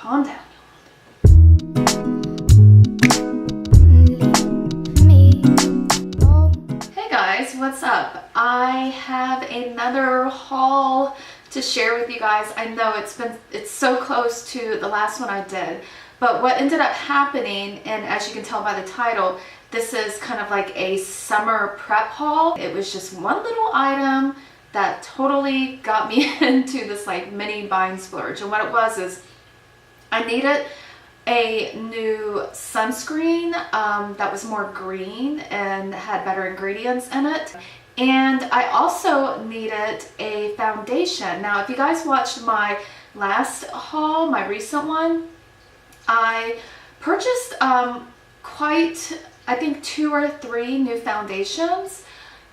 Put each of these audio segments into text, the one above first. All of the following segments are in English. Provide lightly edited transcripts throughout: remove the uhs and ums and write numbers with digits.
Calm down. Hey guys, what's up? I have another haul to share with you guys. I know it's so close to the last one I did, but what ended up happening, and as you can tell by the title, this is kind of like a summer prep haul. It was just one little item that totally got me into this like mini buying splurge. And what it was is I needed a new sunscreen that was more green and had better ingredients in it. And I also needed a foundation. Now, if you guys watched my last haul, my recent one, I purchased I think 2 or 3 new foundations,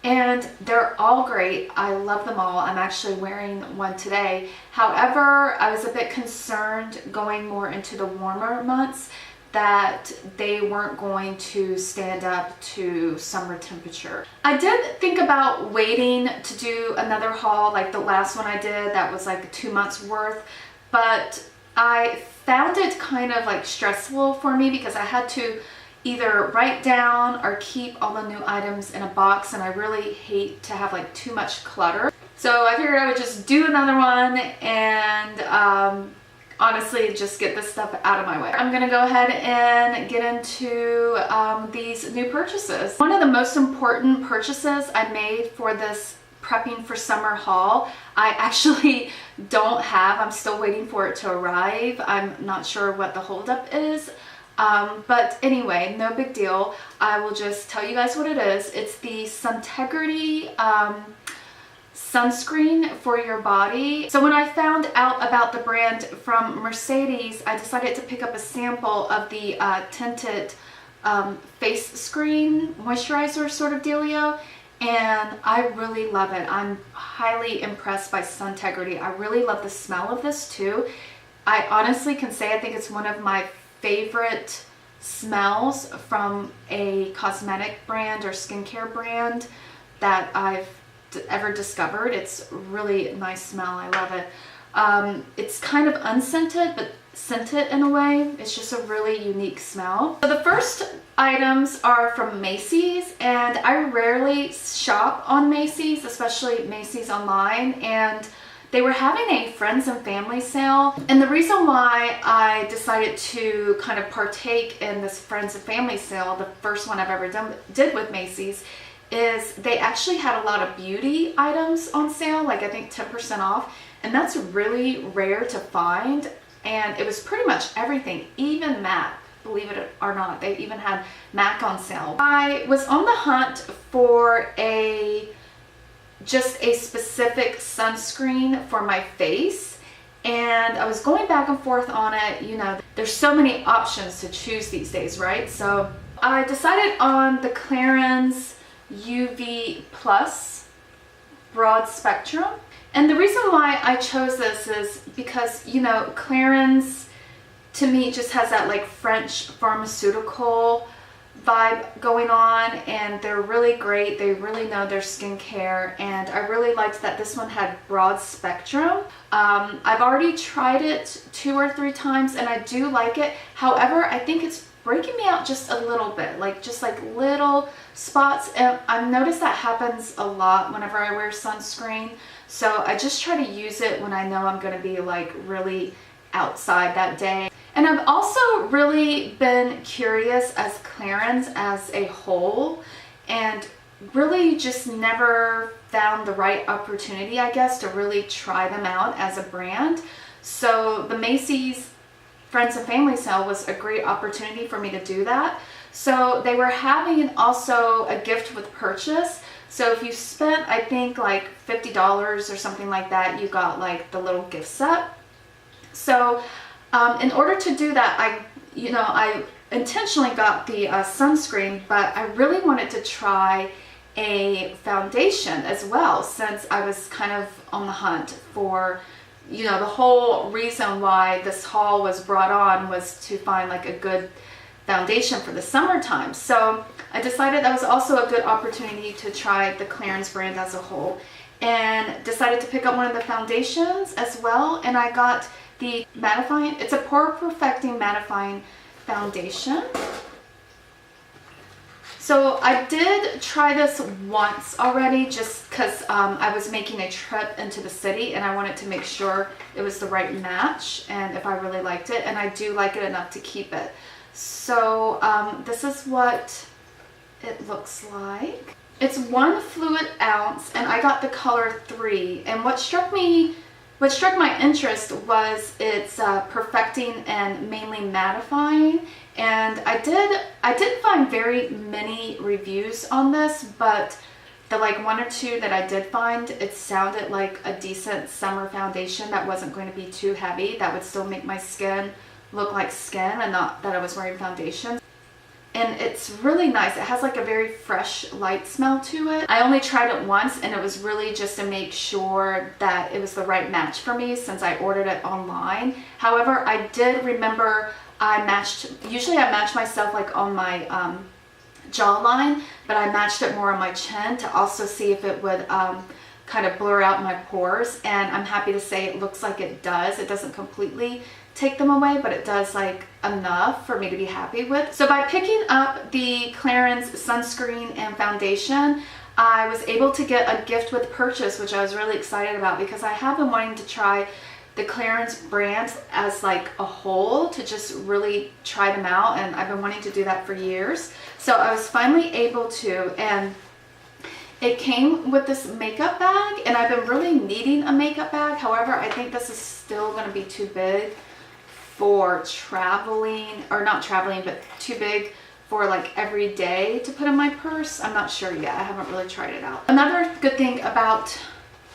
and they're all great. I love them all. I'm actually wearing one today. However, I was a bit concerned going more into the warmer months that they weren't going to stand up to summer temperature. I did think about waiting to do another haul like the last one I did that was like 2 months worth, but I found it kind of like stressful for me because I had to either write down or keep all the new items in a box, and I really hate to have like too much clutter. So I figured I would just do another one and honestly just get this stuff out of my way. I'm gonna go ahead and get into these new purchases. One of the most important purchases I made for this prepping for summer haul, I actually don't have. I'm still waiting for it to arrive. I'm not sure what the holdup is. But anyway, no big deal. I will just tell you guys what it is. It's the Suntegrity sunscreen for your body. So when I found out about the brand from Mercedes, I decided to pick up a sample of the tinted face screen moisturizer sort of dealio, and I really love it. I'm highly impressed by Suntegrity. I really love the smell of this too. I honestly can say I think it's one of my favorite smells from a cosmetic brand or skincare brand that I've ever discovered. It's really nice smell. I love it. It's kind of unscented but scented in a way. It's just a really unique smell. So the first items are from Macy's, and I rarely shop on Macy's, especially Macy's online, and they were having a friends and family sale. And the reason why I decided to kind of partake in this friends and family sale, the first one I've ever did with Macy's, is they actually had a lot of beauty items on sale, like I think 10% off. And that's really rare to find. And it was pretty much everything, even MAC, believe it or not. They even had MAC on sale. I was on the hunt for just a specific sunscreen for my face, and I was going back and forth on it. You know, there's so many options to choose these days, right? So I decided on the Clarins UV Plus Broad Spectrum. And the reason why I chose this is because, you know, Clarins to me just has that like French pharmaceutical vibe going on, and they're really great. They really know their skincare, and I really liked that this one had broad spectrum. I've already tried it 2 or 3 times and I do like it. However, I think it's breaking me out just a little bit, like just like little spots, and I've noticed that happens a lot whenever I wear sunscreen. So I just try to use it when I know I'm going to be like really outside that day. And I've also really been curious as Clarins as a whole, and really just never found the right opportunity, I guess, to really try them out as a brand. So the Macy's Friends and Family Sale was a great opportunity for me to do that. So they were having also a gift with purchase. So if you spent, I think like $50 or something like that, you got like the little gift set. So in order to do that, I intentionally got the sunscreen, but I really wanted to try a foundation as well, since I was kind of on the hunt for, you know, the whole reason why this haul was brought on was to find like a good foundation for the summertime. So I decided that was also a good opportunity to try the Clarins brand as a whole, and decided to pick up one of the foundations as well. And I got the mattifying, it's a pore perfecting mattifying foundation. So I did try this once already just because I was making a trip into the city and I wanted to make sure it was the right match and if I really liked it, and I do like it enough to keep it. So this is what it looks like. It's 1 fluid ounce and I got the color 3, and what struck my interest was its perfecting and mainly mattifying. And I did find very many reviews on this, but the like 1 or 2 that I did find, it sounded like a decent summer foundation that wasn't going to be too heavy, that would still make my skin look like skin and not that I was wearing foundation. And it's really nice. It has like a very fresh, light smell to it. I only tried it once and it was really just to make sure that it was the right match for me since I ordered it online. However, I did remember usually I match myself like on my jawline, but I matched it more on my chin to also see if it would kind of blur out my pores, and I'm happy to say it looks like it does. It doesn't completely take them away, but it does like enough for me to be happy with. So by picking up the Clarins sunscreen and foundation, I was able to get a gift with purchase, which I was really excited about because I have been wanting to try the Clarins brands as like a whole, to just really try them out, and I've been wanting to do that for years. So I was finally able to, and it came with this makeup bag, and I've been really needing a makeup bag. However, I think this is still going to be too big for traveling, or not traveling, but too big for like every day to put in my purse. I'm not sure yet. I haven't really tried it out. Another good thing about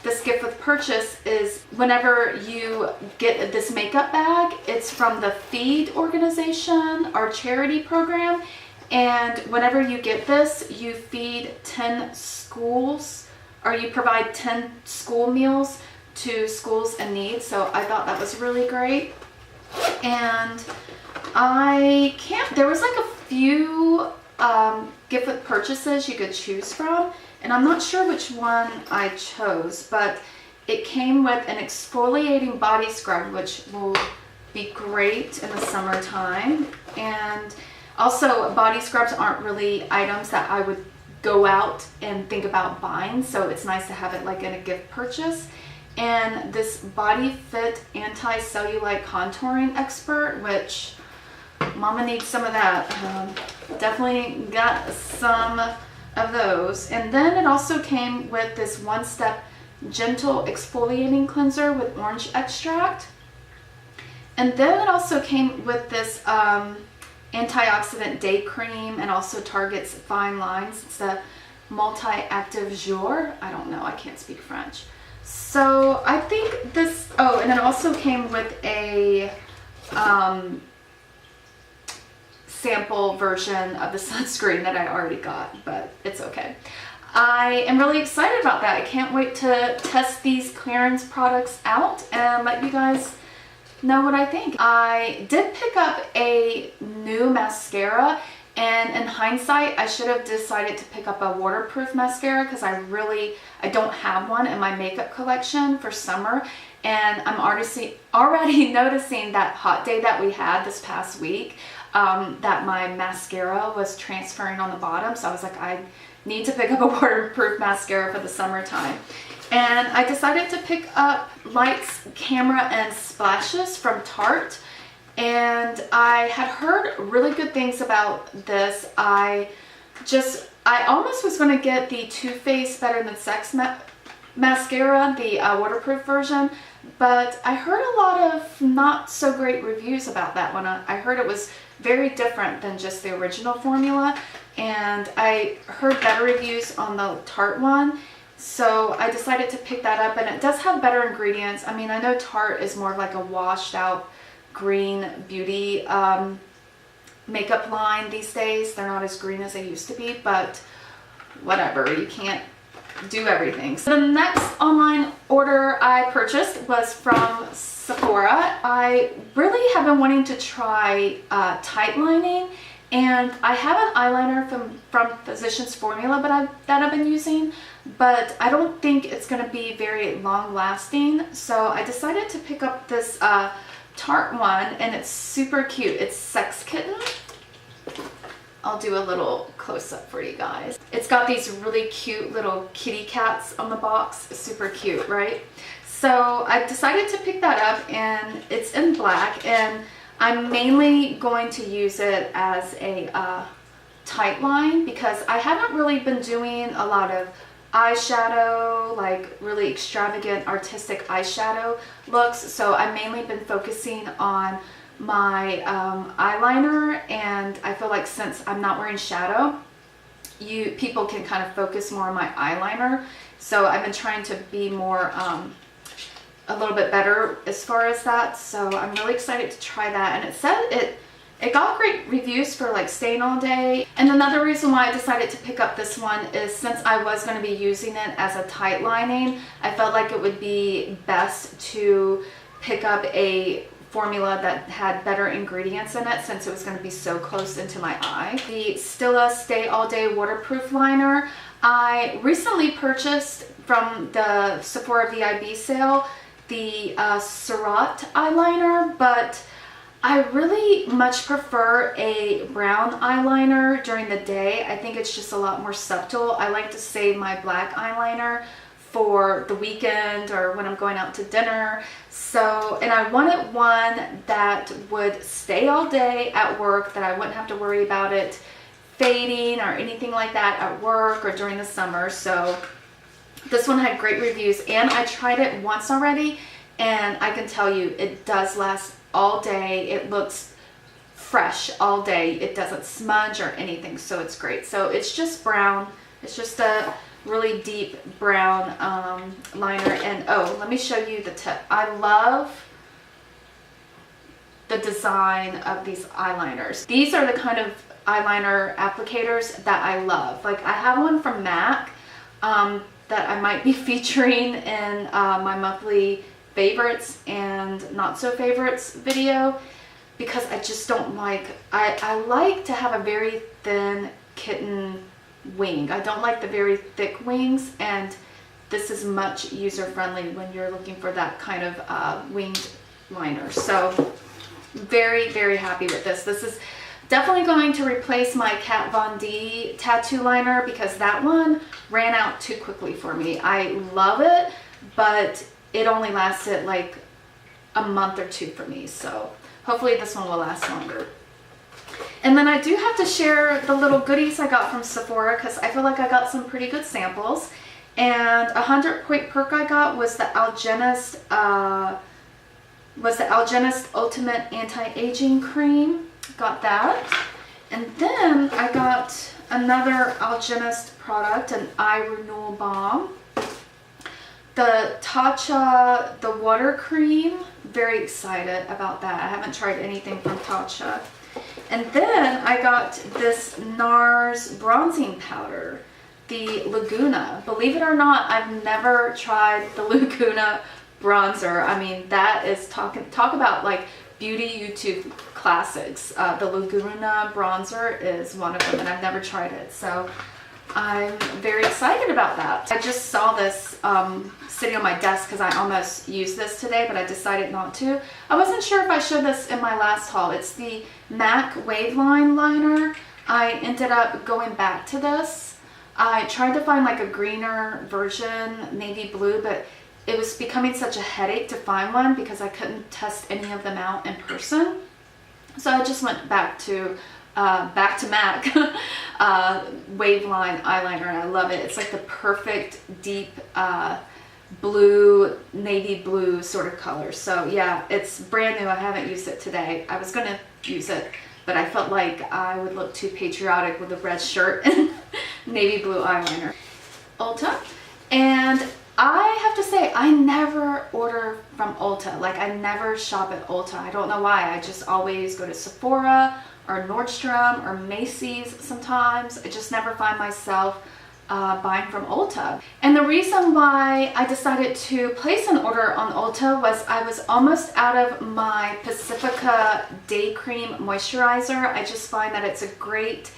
this gift with purchase is whenever you get this makeup bag, it's from the Feed organization, our charity program. And whenever you get this, you feed 10 schools, or you provide 10 school meals to schools in need. So I thought that was really great. And there was like a few gift with purchases you could choose from, and I'm not sure which one I chose, but it came with an exfoliating body scrub, which will be great in the summertime. And also, body scrubs aren't really items that I would go out and think about buying, so it's nice to have it like in a gift purchase. And this Body Fit Anti-Cellulite Contouring Expert, which Mama needs some of that. Definitely got some of those. And then it also came with this One Step Gentle Exfoliating Cleanser with orange extract. And then it also came with this antioxidant day cream, and also targets fine lines. It's the Multi-Active Jour. I don't know, I can't speak French. So I think this, oh, and it also came with a sample version of the sunscreen that I already got, but it's okay. I am really excited about that. I can't wait to test these Clarins products out and let you guys know what I think. I did pick up a new mascara, and in hindsight, I should have decided to pick up a waterproof mascara because I don't have one in my makeup collection for summer. And I'm already noticing that hot day that we had this past week, that my mascara was transferring on the bottom. So I was like, I need to pick up a waterproof mascara for the summertime. And I decided to pick up Lights, Camera, and Splashes from Tarte. And I had heard really good things about this. I almost was going to get the Too Faced Better Than Sex mascara, the waterproof version, but I heard a lot of not so great reviews about that one. I heard it was very different than just the original formula, and I heard better reviews on the Tarte one. So I decided to pick that up, and it does have better ingredients. I mean, I know Tarte is more of like a washed out green beauty makeup line these days. They're not as green as they used to be, but whatever, you can't do everything. So the next online order I purchased was from Sephora. I really have been wanting to try tight lining, and I have an eyeliner from Physicians Formula that I've been using, but I don't think it's going to be very long lasting. So I decided to pick up this Tarte one, and it's super cute. It's Sex Kitten. I'll do a little close-up for you guys. It's got these really cute little kitty cats on the box. It's super cute, right? So I decided to pick that up, and it's in black, and I'm mainly going to use it as a tight line because I haven't really been doing a lot of eyeshadow, like really extravagant artistic eyeshadow looks. So I've mainly been focusing on my eyeliner, and I feel like since I'm not wearing shadow, people can kind of focus more on my eyeliner. So I've been trying to be more a little bit better as far as that. So I'm really excited to try that, and it said it got great reviews for like staying all day. And another reason why I decided to pick up this one is since I was going to be using it as a tight lining, I felt like it would be best to pick up a formula that had better ingredients in it since it was going to be so close into my eye. The Stila Stay All Day Waterproof Liner. I recently purchased from the Sephora VIB sale the Surratt eyeliner, but I really much prefer a brown eyeliner during the day. I think it's just a lot more subtle. I like to save my black eyeliner for the weekend or when I'm going out to dinner. So, and I wanted one that would stay all day at work, that I wouldn't have to worry about it fading or anything like that at work or during the summer. So this one had great reviews, and I tried it once already, and I can tell you it does last all day. It looks fresh all day. It doesn't smudge or anything, so it's great. So it's just brown. It's just a really deep brown liner. And oh, let me show you the tip. I love the design of these eyeliners. These are the kind of eyeliner applicators that I love. Like I have one from MAC that I might be featuring in my monthly favorites and not so favorites video, because I just don't like, I like to have a very thin kitten wing. I don't like the very thick wings, and this is much user friendly when you're looking for that kind of winged liner. So very, very happy with this. This is definitely going to replace my Kat Von D tattoo liner because that one ran out too quickly for me. I love it, but it only lasted like a month or two for me. So hopefully this one will last longer. And then I do have to share the little goodies I got from Sephora because I feel like I got some pretty good samples. And a 100-point perk I got was the Algenist Ultimate Anti-Aging Cream. Got that. And then I got another Algenist product, an eye renewal balm. The Tatcha, the water cream. Very excited about that. I haven't tried anything from Tatcha. And then I got this NARS bronzing powder, the Laguna. Believe it or not, I've never tried the Laguna bronzer. I mean, that is talk about like beauty YouTube classics. The Laguna bronzer is one of them, and I've never tried it. So I'm very excited about that. I just saw this sitting on my desk because I almost used this today, but I decided not to. I wasn't sure if I showed this in my last haul. It's the MAC Waveline Liner. I ended up going back to this. I tried to find like a greener version, navy blue, but it was becoming such a headache to find one because I couldn't test any of them out in person. So I just went back to MAC Waveline eyeliner, and I love it. It's like the perfect deep blue, navy blue sort of color. So yeah, it's brand new. I haven't used it today. I was gonna use it, but I felt like I would look too patriotic with a red shirt and navy blue eyeliner. Ulta. And I have to say, I never order from Ulta. Like, I never shop at Ulta. I don't know why. I just always go to Sephora or Nordstrom or Macy's sometimes. I just never find myself buying from Ulta. And the reason why I decided to place an order on Ulta was I was almost out of my Pacifica Day Cream Moisturizer. I just find that it's a great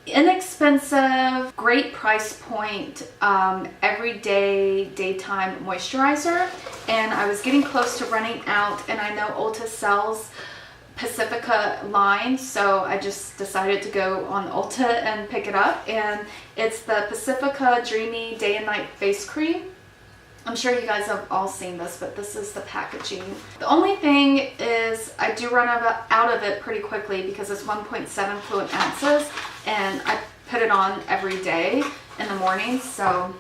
inexpensive, great price point, everyday daytime moisturizer. And I was getting close to running out, and I know Ulta sells Pacifica line, so I just decided to go on Ulta and pick it up. And it's the Pacifica Dreamy Day and Night Face Cream. I'm sure you guys have all seen this, but this is the packaging. The only thing is I do run out of it pretty quickly because it's 1.7 fluid ounces, and I put it on every day in the morning. So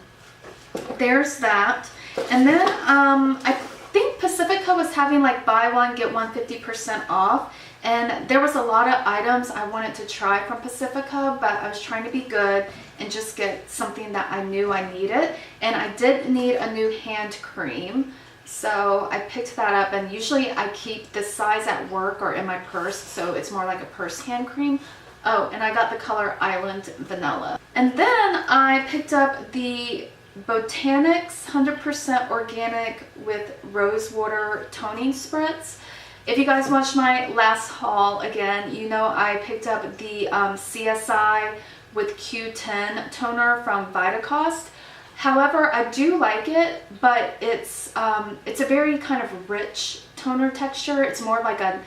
there's that. And then I think Pacifica was having like buy one get one 50% off, and there was a lot of items I wanted to try from Pacifica, but I was trying to be good and just get something that I knew I needed. And I did need a new hand cream, so I picked that up. And usually I keep this size at work or in my purse, so it's more like a purse hand cream. Oh, and I got the color Island Vanilla. And then I picked up the Botanics 100% organic with rose water toning spritz. If you guys watched my last haul, again, you know I picked up the CSI with Q10 toner from Vitacost. However, I do like it, but it's a very kind of rich toner texture. It's more like a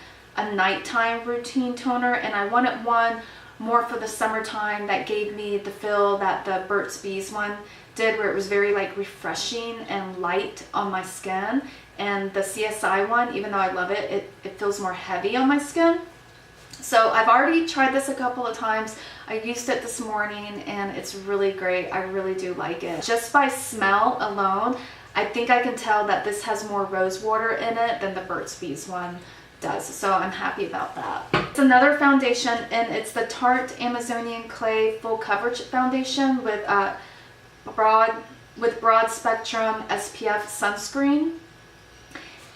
nighttime routine toner, and I wanted one more for the summertime that gave me the feel that the Burt's Bees one did, where it was very like refreshing and light on my skin. And the CSI one, even though I love it, it feels more heavy on my skin. So I've already tried this a couple of times. I used it this morning and it's really great. I really do like it. Just by smell alone, I think I can tell that this has more rose water in it than the Burt's Bees one does. So I'm happy about that. It's another foundation, and it's the Tarte Amazonian Clay Full Coverage Foundation with broad spectrum SPF sunscreen.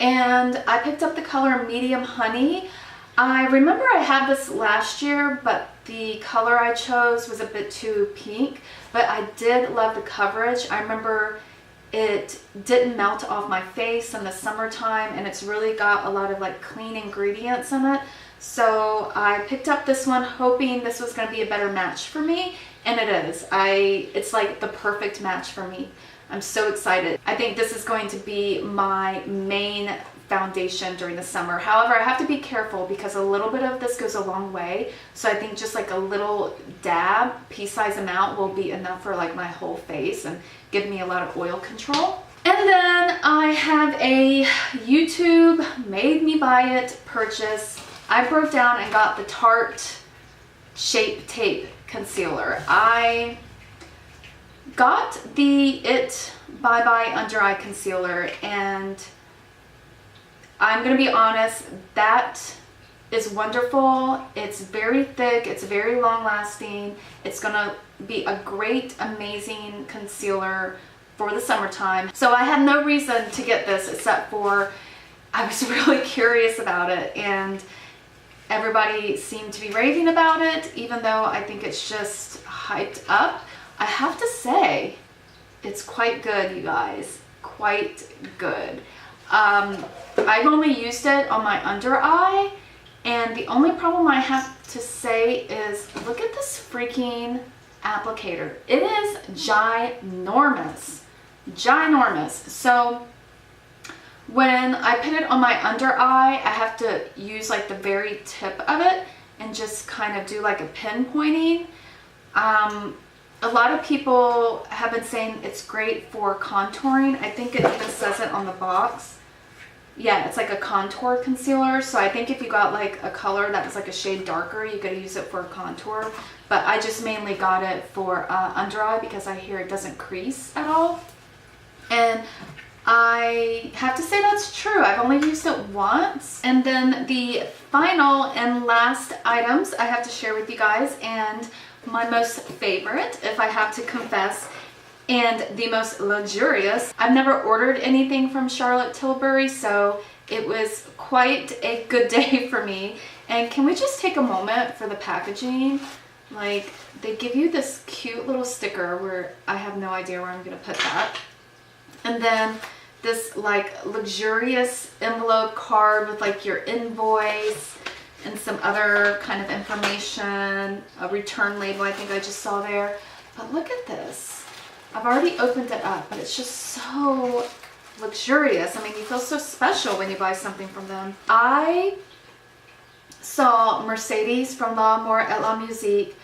And I picked up the color Medium Honey. I remember I had this last year, but the color I chose was a bit too pink, but I did love the coverage. I remember it didn't melt off my face in the summertime, and it's really got a lot of like clean ingredients in it. So I picked up this one hoping this was going to be a better match for me, and it is. It's like the perfect match for me. I'm so excited. I think this is going to be my main foundation during the summer. However, I have to be careful because a little bit of this goes a long way. So I think just like a little dab, pea-size amount, will be enough for like my whole face and give me a lot of oil control. And then I have a YouTube made me buy it purchase. I broke down and got the Tarte Shape Tape Concealer. I got the It Bye Bye Under Eye Concealer, and I'm gonna be honest, that is wonderful. It's very thick, it's very long lasting. It's gonna be a great, amazing concealer for the summertime. So I had no reason to get this except for I was really curious about it, and everybody seemed to be raving about it, even though I think it's just hyped up. I have to say, it's quite good, you guys. Quite good. I've only used it on my under eye, and the only problem I have to say is, look at this freaking applicator. It is ginormous. Ginormous. So when I put it on my under eye, I have to use like the very tip of it and just kind of do like a pinpointing. A lot of people have been saying it's great for contouring. I think it even says it on the box. Yeah, it's like a contour concealer. So I think if you got like a color that was like a shade darker, you could use it for contour. But I just mainly got it for under eye because I hear it doesn't crease at all. And I have to say that's true. I've only used it once. And then the final and last items I have to share with you guys, and my most favorite, if I have to confess, and the most luxurious. I've never ordered anything from Charlotte Tilbury, so it was quite a good day for me. And can we just take a moment for the packaging? Like, they give you this cute little sticker where I have no idea where I'm gonna put that. And then this like luxurious envelope card with like your invoice and some other kind of information, a return label I think I just saw there. But look at this. I've already opened it up, but it's just so luxurious. I mean, you feel so special when you buy something from them. I saw Mercedes from L'Amour et la Musique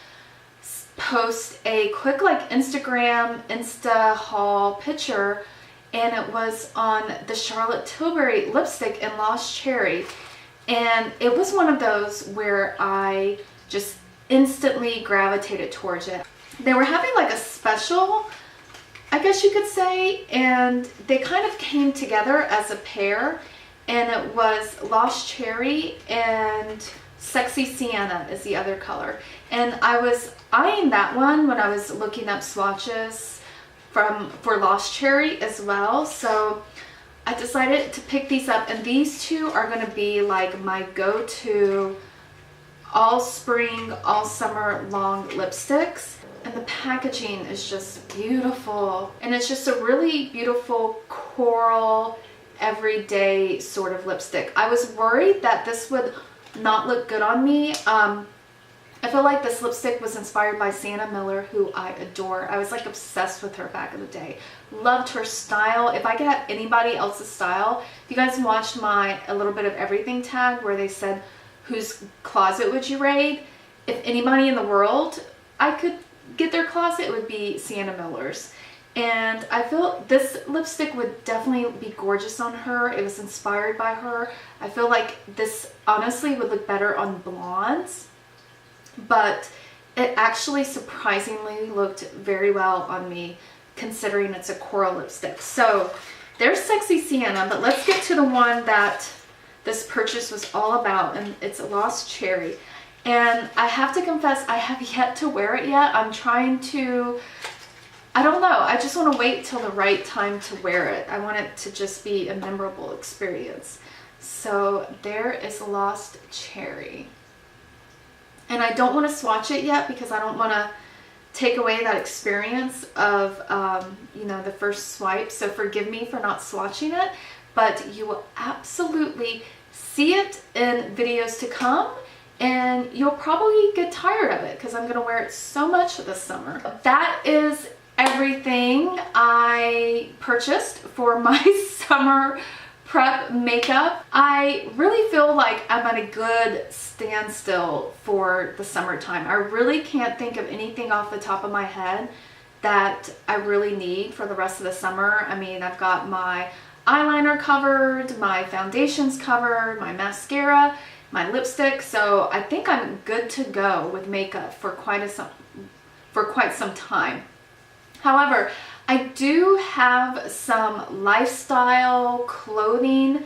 post a quick like Instagram Insta haul picture, and it was on the Charlotte Tilbury lipstick in Lost Cherry, and it was one of those where I just instantly gravitated towards it. They were having like a special, I guess you could say, and they kind of came together as a pair, and it was Lost Cherry and Sexy Sienna is the other color. And I was eyeing that one when I was looking up swatches for Lost Cherry as well. So I decided to pick these up, and these two are going to be like my go-to all spring, all summer long lipsticks. And the packaging is just beautiful, and it's just a really beautiful coral everyday sort of lipstick. I was worried that this would not look good on me. I feel like this lipstick was inspired by Sienna Miller, who I adore. I was like obsessed with her back in the day. Loved her style. If I could have anybody else's style, if you guys watched my A Little Bit of Everything tag where they said, whose closet would you raid? If anybody in the world I could get their closet, it would be Sienna Miller's. And I feel this lipstick would definitely be gorgeous on her. It was inspired by her. I feel like this honestly would look better on blondes, but it actually surprisingly looked very well on me considering it's a coral lipstick. So there's Sexy Sienna, but let's get to the one that this purchase was all about, and it's Lost Cherry. And I have to confess, I have yet to wear it yet. I'm trying to, I don't know, I just want to wait till the right time to wear it. I want it to just be a memorable experience. So there is Lost Cherry. And I don't want to swatch it yet because I don't want to take away that experience of, you know, the first swipe. So forgive me for not swatching it, but you will absolutely see it in videos to come. And you'll probably get tired of it because I'm going to wear it so much this summer. That is everything I purchased for my summer prep makeup. I really feel like I'm at a good standstill for the summertime. I really can't think of anything off the top of my head that I really need for the rest of the summer. I mean, I've got my eyeliner covered, my foundations covered, my mascara, my lipstick, so I think I'm good to go with makeup for quite some time. However, I do have some lifestyle clothing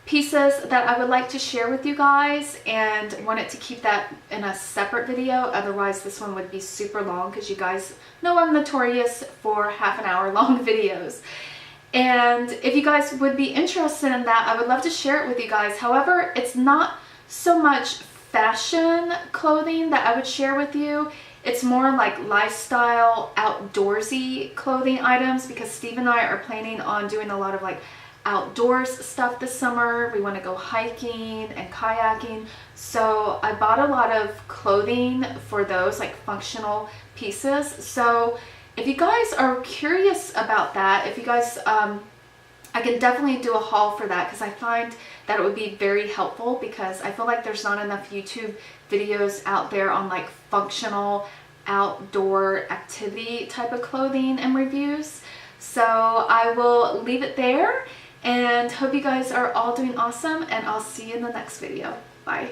pieces that I would like to share with you guys, and wanted to keep that in a separate video. Otherwise this one would be super long because you guys know I'm notorious for half an hour long videos. And if you guys would be interested in that, I would love to share it with you guys. However, it's not so much fashion clothing that I would share with you. It's more like lifestyle, outdoorsy clothing items, because Steve and I are planning on doing a lot of like outdoors stuff this summer. We want to go hiking and kayaking. So I bought a lot of clothing for those, like functional pieces. So if you guys are curious about that, if you guys, I can definitely do a haul for that because I find that it would be very helpful, because I feel like there's not enough YouTube videos out there on like functional outdoor activity type of clothing and reviews. So I will leave it there and hope you guys are all doing awesome, and I'll see you in the next video. Bye.